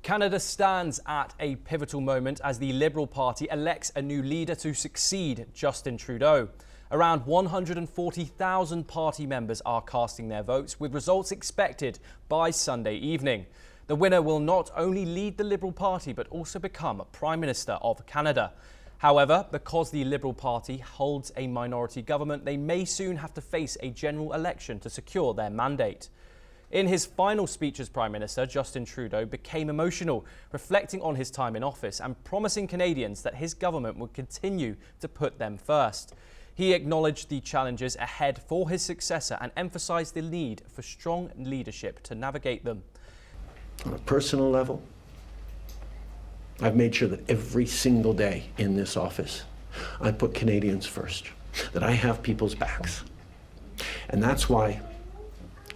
Canada stands at a pivotal moment as the Liberal Party elects a new leader to succeed Justin Trudeau. Around 140,000 party members are casting their votes, with results expected by Sunday evening. The winner will not only lead the Liberal Party but also become Prime Minister of Canada. However, because the Liberal Party holds a minority government, they may soon have to face a general election to secure their mandate. In his final speech as Prime Minister, Justin Trudeau became emotional, reflecting on his time in office and promising Canadians that his government would continue to put them first. He acknowledged the challenges ahead for his successor and emphasised the need for strong leadership to navigate them. On a personal level, I've made sure that every single day in this office, I put Canadians first, that I have people's backs. And that's why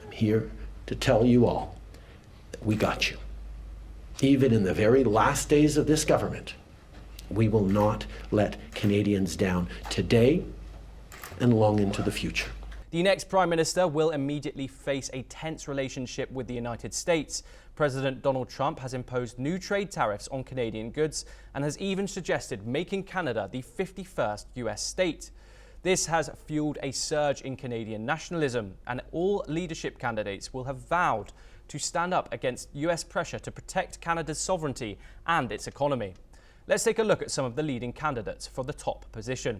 I'm here to tell you all that we got you. Even in the very last days of this government, we will not let Canadians down today and long into the future. The next Prime Minister will immediately face a tense relationship with the United States. President Donald Trump has imposed new trade tariffs on Canadian goods and has even suggested making Canada the 51st US state. This has fueled a surge in Canadian nationalism, and all leadership candidates will have vowed to stand up against US pressure to protect Canada's sovereignty and its economy. Let's take a look at some of the leading candidates for the top position.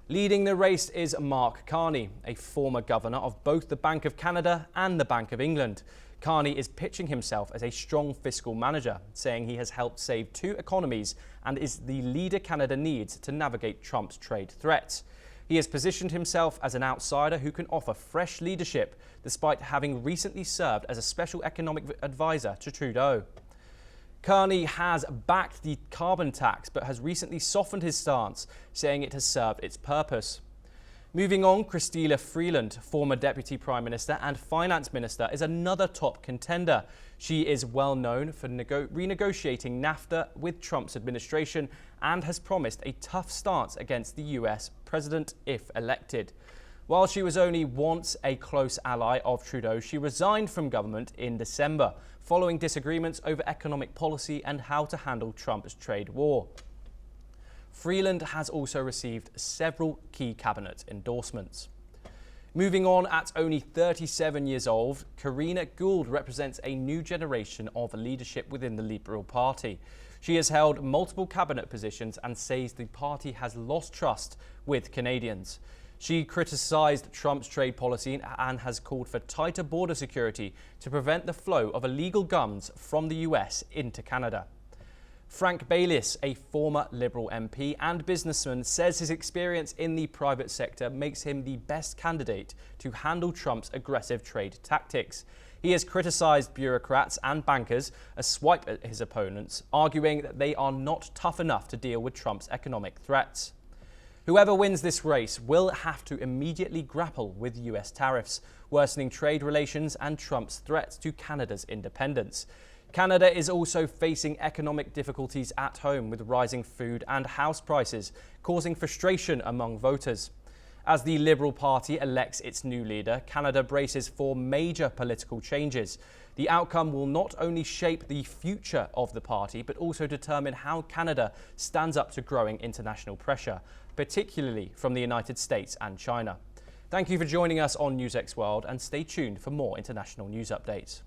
Leading the race is Mark Carney, a former governor of both the Bank of Canada and the Bank of England. Carney is pitching himself as a strong fiscal manager, saying he has helped save two economies and is the leader Canada needs to navigate Trump's trade threats. He has positioned himself as an outsider who can offer fresh leadership, despite having recently served as a special economic advisor to Trudeau. Carney has backed the carbon tax but has recently softened his stance, saying it has served its purpose. Moving on, Chrystia Freeland, former Deputy Prime Minister and Finance Minister, is another top contender. She is well known for renegotiating NAFTA with Trump's administration and has promised a tough stance against the US president if elected. While she was only once a close ally of Trudeau, she resigned from government in December, following disagreements over economic policy and how to handle Trump's trade war. Freeland has also received several key cabinet endorsements. Moving on, at only 37 years old, Karina Gould represents a new generation of leadership within the Liberal Party. She has held multiple cabinet positions and says the party has lost trust with Canadians. She criticised Trump's trade policy and has called for tighter border security to prevent the flow of illegal guns from the US into Canada. Frank Baylis, a former Liberal MP and businessman, says his experience in the private sector makes him the best candidate to handle Trump's aggressive trade tactics. He has criticised bureaucrats and bankers, a swipe at his opponents, arguing that they are not tough enough to deal with Trump's economic threats. Whoever wins this race will have to immediately grapple with US tariffs, worsening trade relations and Trump's threats to Canada's independence. Canada is also facing economic difficulties at home, with rising food and house prices, causing frustration among voters. As the Liberal Party elects its new leader, Canada braces for major political changes. The outcome will not only shape the future of the party, but also determine how Canada stands up to growing international pressure, particularly from the United States and China. Thank you for joining us on NewsX World, and stay tuned for more international news updates.